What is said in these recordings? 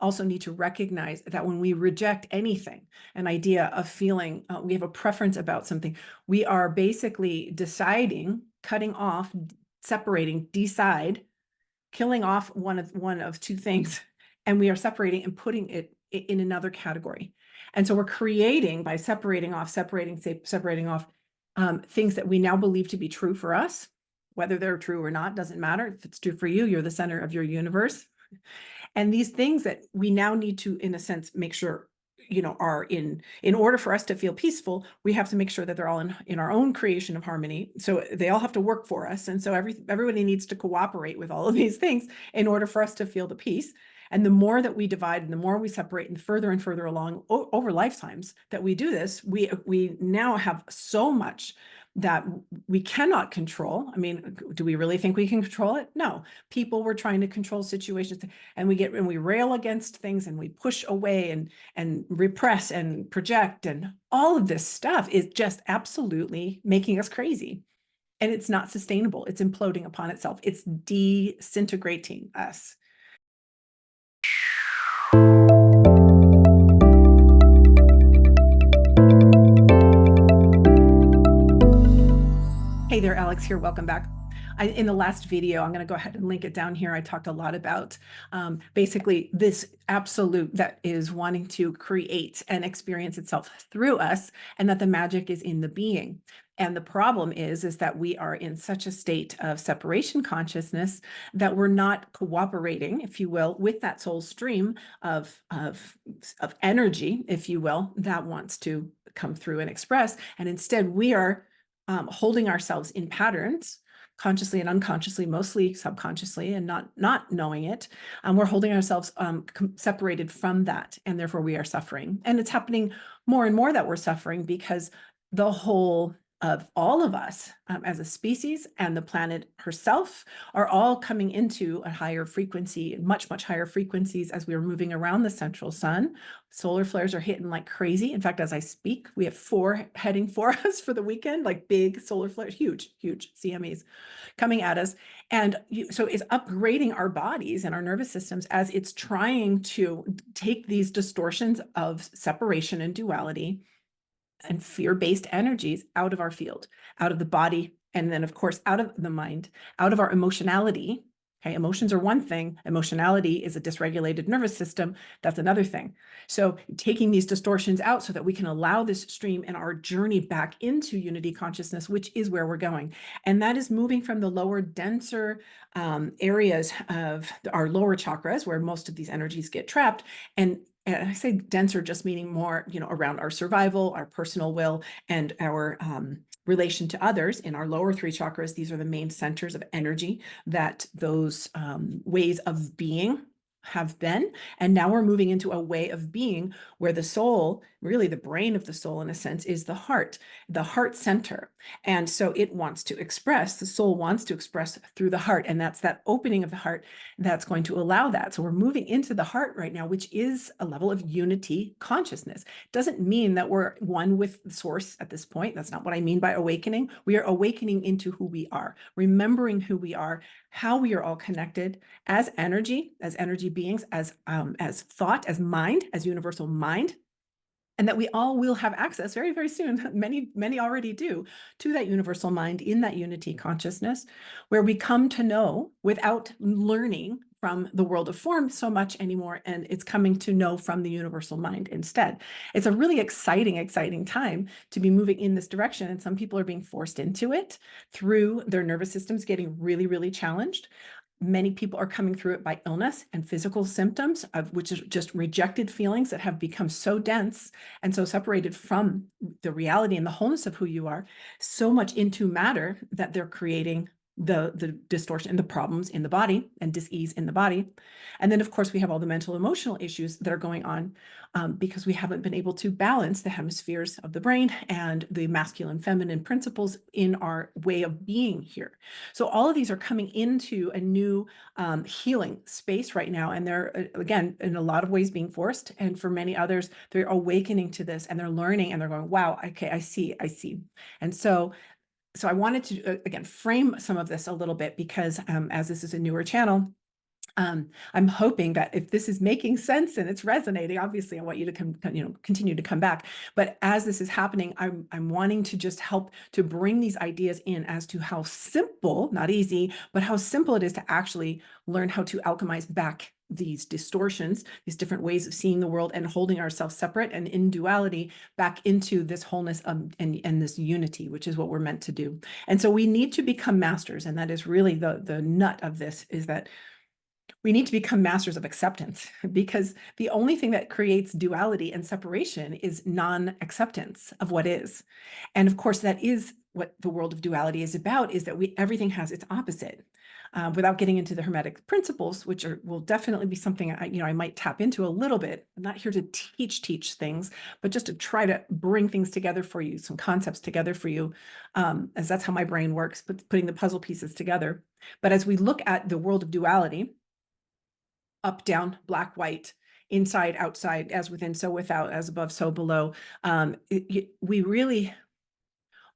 also need to recognize that when we reject anything, an idea of feeling, we have a preference about something, we are basically deciding, cutting off, separating, decide, killing off one of two things, and we are separating and putting it in another category. And so we're creating, by separating off things that we now believe to be true for us. Whether they're true or not doesn't matter. If it's true for you, you're the center of your universe. And these things that we now need to, in a sense, make sure, are in order for us to feel peaceful, we have to make sure that they're all in our own creation of harmony. So they all have to work for us. And so everybody needs to cooperate with all of these things in order for us to feel the peace. And the more that we divide and the more we separate and further along over lifetimes that we do this, we now have so much that we cannot control. I mean, do we really think we can control it? No. People were trying to control situations, and we rail against things, and we push away and repress and project, and all of this stuff is just absolutely making us crazy. And it's not sustainable. It's imploding upon itself. It's disintegrating us. Hey there, Alex here. Welcome back. In the last video, I'm going to go ahead and link it down here. I talked a lot about basically this absolute that is wanting to create and experience itself through us, and that the magic is in the being. And the problem is that we are in such a state of separation consciousness that we're not cooperating, if you will, with that soul stream of energy, if you will, that wants to come through and express. And instead, we are holding ourselves in patterns, consciously and unconsciously, mostly subconsciously, and not knowing it. We're holding ourselves separated from that, and therefore we are suffering. And it's happening more and more that we're suffering because the whole of all of us as a species and the planet herself are all coming into a higher frequency, much, much higher frequencies as we are moving around the central sun. Solar flares are hitting like crazy. In fact, as I speak, we have 4 heading for us for the weekend, like big solar flares, huge CMEs coming at us. And so it's upgrading our bodies and our nervous systems as it's trying to take these distortions of separation and duality and fear-based energies out of our field, out of the body, and then of course, out of the mind, out of our emotionality. Okay, emotions are one thing. Emotionality is a dysregulated nervous system. That's another thing. So taking these distortions out so that we can allow this stream and our journey back into unity consciousness, which is where we're going. And that is moving from the lower, denser areas of our lower chakras, where most of these energies get trapped. And I say denser, just meaning more, around our survival, our personal will, and our relation to others. In our lower 3 chakras, these are the main centers of energy that those ways of being have been. And now we're moving into a way of being where the soul, really the brain of the soul in a sense, is the heart center. And so it wants to express, the soul wants to express through the heart. And that's that opening of the heart that's going to allow that. So we're moving into the heart right now, which is a level of unity consciousness. Doesn't mean that we're one with the source at this point. That's not what I mean by awakening. We are awakening into who we are, remembering who we are, how we are all connected as energy beings, as thought, as mind, as universal mind, and that we all will have access very, very soon, many already do, to that universal mind in that unity consciousness, where we come to know without learning from the world of form so much anymore, and it's coming to know from the universal mind instead. It's a really exciting time to be moving in this direction, and some people are being forced into it through their nervous systems getting really, really challenged. Many people are coming through it by illness and physical symptoms, of which is just rejected feelings that have become so dense and so separated from the reality and the wholeness of who you are, so much into matter that they're creating the distortion and the problems in the body and dis-ease in the body. And then of course we have all the mental emotional issues that are going on because we haven't been able to balance the hemispheres of the brain and the masculine feminine principles in our way of being here. So all of these are coming into a new healing space right now, and they're again in a lot of ways being forced, and for many others they're awakening to this and they're learning and they're going, wow, okay, I see. And so I wanted to, again, frame some of this a little bit because as this is a newer channel, I'm hoping that if this is making sense and it's resonating, obviously I want you to continue to come back. But as this is happening, I'm wanting to just help to bring these ideas in as to how simple, not easy, but how simple it is to actually learn how to alchemize back these distortions, these different ways of seeing the world and holding ourselves separate and in duality back into this wholeness and this unity, which is what we're meant to do. And so we need to become masters. And that is really the nut of this, is that we need to become masters of acceptance, because the only thing that creates duality and separation is non-acceptance of what is. And of course, that is what the world of duality is about, is that everything has its opposite. Without getting into the Hermetic principles, which will definitely be something I might tap into a little bit. I'm not here to teach things, but just to try to bring things together for you, some concepts together for you, as that's how my brain works, putting the puzzle pieces together. But as we look at the world of duality, up, down, black, white, inside, outside, as within, so without, as above, so below. We really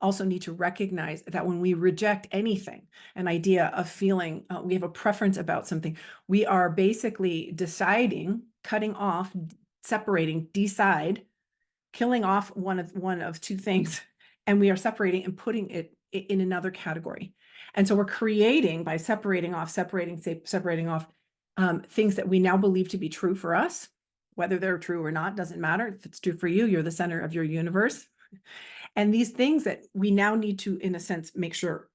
also need to recognize that when we reject anything, an idea of feeling, we have a preference about something, we are basically deciding, cutting off, separating, decide, killing off one of two things, and we are separating and putting it in another category. And so we're creating, by separating off, separating off, things that we now believe to be true for us. Whether they're true or not doesn't matter. If it's true for you, you're the center of your universe. And these things that we now need to, in a sense, make sure,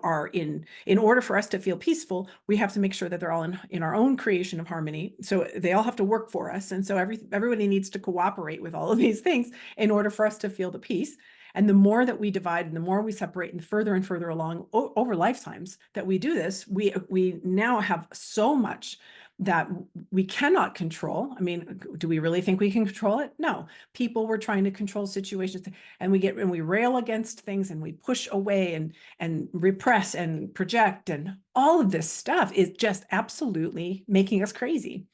are in order for us to feel peaceful, we have to make sure that they're all in our own creation of harmony. So they all have to work for us. And so everybody needs to cooperate with all of these things in order for us to feel the peace. And the more that we divide and the more we separate and further along over lifetimes that we do this, we now have so much that we cannot control. I mean, do we really think we can control it? No. People were trying to control situations, and we rail against things and we push away and repress and project, and all of this stuff is just absolutely making us crazy.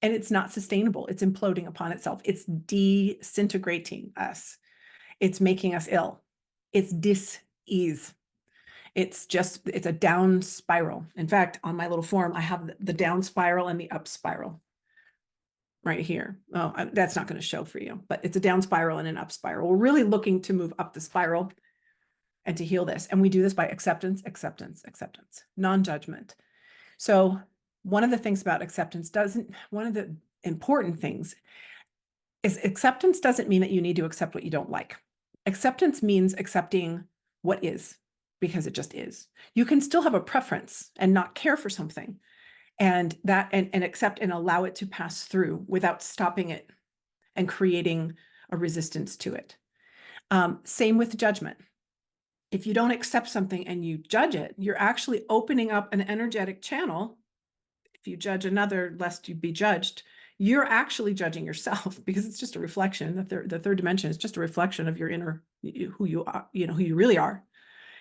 And it's not sustainable. It's imploding upon itself. It's disintegrating us. It's making us ill. It's dis-ease. It's a down spiral. In fact, on my little form, I have the down spiral and the up spiral right here. Oh, that's not going to show for you, but it's a down spiral and an up spiral. We're really looking to move up the spiral and to heal this. And we do this by acceptance, non-judgment. So one of the things about acceptance one of the important things is acceptance doesn't mean that you need to accept what you don't like. Acceptance means accepting what is, because it just is. You can still have a preference and not care for something, and accept and allow it to pass through without stopping it and creating a resistance to it. Same with judgment. If you don't accept something and you judge it, you're actually opening up an energetic channel. If you judge another lest you be judged, you're actually judging yourself, because it's just a reflection. The third dimension is just a reflection of your inner, who you are, who you really are.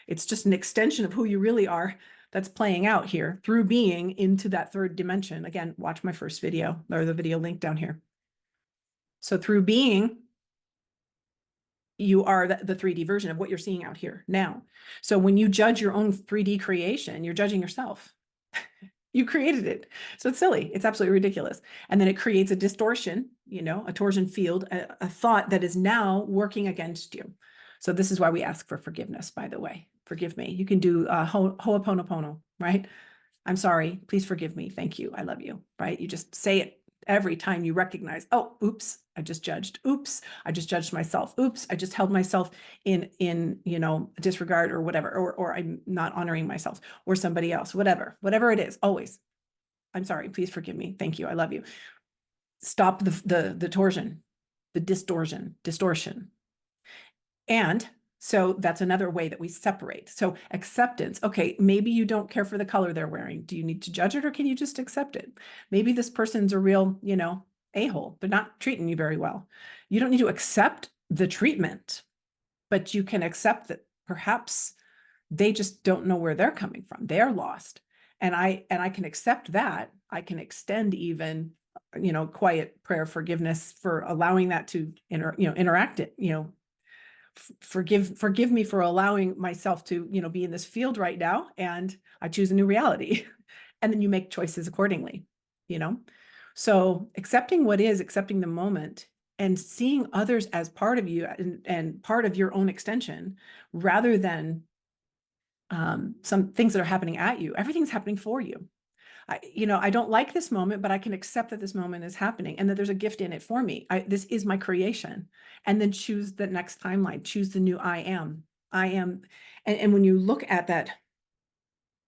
It's just an extension of who you really are that's playing out here through being into that third dimension. Again, watch my first video, or the video link down here. So through being, you are the 3D version of what you're seeing out here now. So when you judge your own 3D creation, you're judging yourself. You created it. So it's silly. It's absolutely ridiculous. And then it creates a distortion, a torsion field, a thought that is now working against you. So this is why we ask for forgiveness, by the way. Forgive me. You can do ho'oponopono, right? I'm sorry. Please forgive me. Thank you. I love you, right? You just say it every time you recognize, oh, oops, I just judged. Oops, I just judged myself. Oops, I just held myself in disregard or whatever, or I'm not honoring myself or somebody else, whatever it is, always. I'm sorry, please forgive me. Thank you. I love you. Stop the torsion, the distortion. And so that's another way that we separate. So acceptance. Okay, maybe you don't care for the color they're wearing. Do you need to judge it, or can you just accept it? Maybe this person's a real, a-hole. They're not treating you very well. You don't need to accept the treatment, but you can accept that perhaps they just don't know where they're coming from. They're lost. And I can accept that. I can extend even, quiet prayer forgiveness for allowing that to interact it, forgive me for allowing myself to, be in this field right now, and I choose a new reality. And then you make choices accordingly, you know? So accepting what is, accepting the moment, and seeing others as part of you and part of your own extension, rather than some things that are happening at you. Everything's happening for you. I don't like this moment, but I can accept that this moment is happening and that there's a gift in it for me. This is my creation. And then choose the next timeline, choose the new I am. I am. And when you look at that,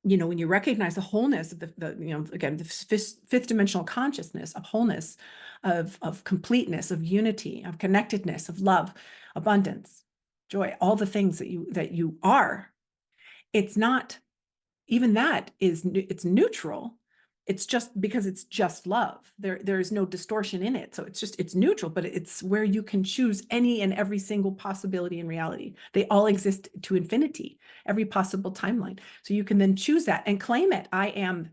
when you recognize the wholeness of again, the fifth dimensional consciousness of wholeness, of completeness, of unity, of connectedness, of love, abundance, joy, all the things that you are, it's not, even that is, it's neutral. It's just because it's just love. There is no distortion in it. So it's neutral, but it's where you can choose any and every single possibility in reality. They all exist to infinity, every possible timeline. So you can then choose that and claim it. I am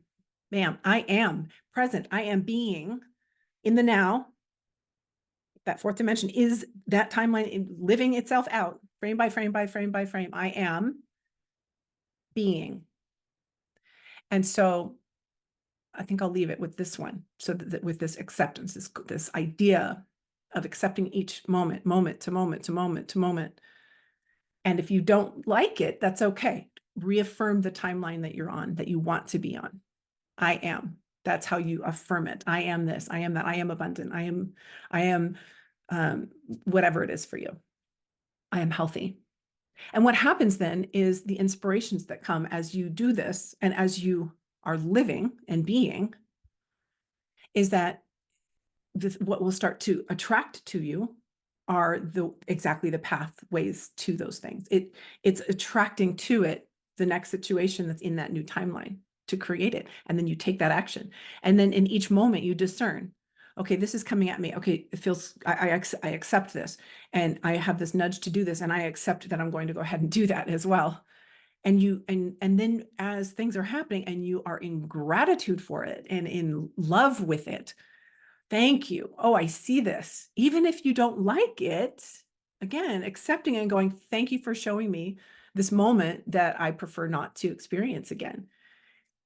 present. I am being in the now. That fourth dimension is that timeline living itself out, frame by frame by frame by frame. I am being. And so I think I'll leave it with this one. So that with this acceptance, this idea of accepting each moment to moment to moment to moment. And if you don't like it, that's okay. Reaffirm the timeline that you're on, that you want to be on. I am. That's how you affirm it. I am this. I am that. I am abundant. I am whatever it is for you. I am healthy. And what happens then is the inspirations that come as you do this and as you are living and being, is that what will start to attract to you are exactly the pathways to those things. It's attracting to it the next situation that's in that new timeline to create it. And then you take that action. And then in each moment you discern, okay, this is coming at me. Okay, it feels, I accept this, and I have this nudge to do this, and I accept that I'm going to go ahead and do that as well. And then as things are happening and you are in gratitude for it and in love with it, thank you. Oh, I see this. Even if you don't like it, again, accepting it and going, thank you for showing me this moment that I prefer not to experience again.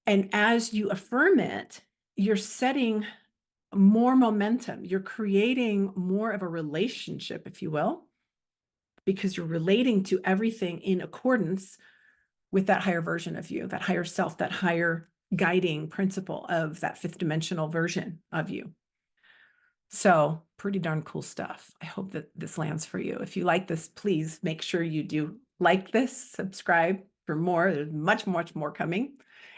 And as you affirm it, you're setting more momentum. You're creating more of a relationship, if you will, because you're relating to everything in accordance with that higher version of you, that higher self, that higher guiding principle of that fifth dimensional version of you. So pretty darn cool stuff. I hope that this lands for you. If you like this, please make sure you do like this, subscribe for more. There's much, much more coming.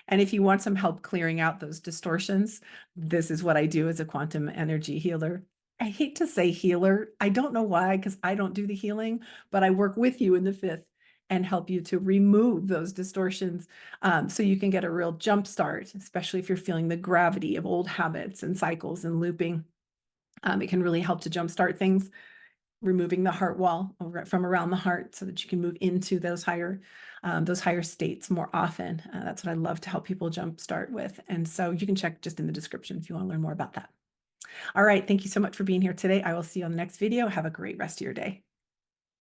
And if you want some help clearing out those distortions, this is what I do as a quantum energy healer. I hate to say healer. I don't know why, because I don't do the healing, but I work with you in the fifth and help you to remove those distortions, so you can get a real jump start, especially if you're feeling the gravity of old habits and cycles and looping. It can really help to jumpstart things, removing the heart wall from around the heart so that you can move into those higher states more often. That's what I love to help people jumpstart with. And so you can check just in the description if you want to learn more about that. All right. Thank you so much for being here today. I will see you on the next video. Have a great rest of your day.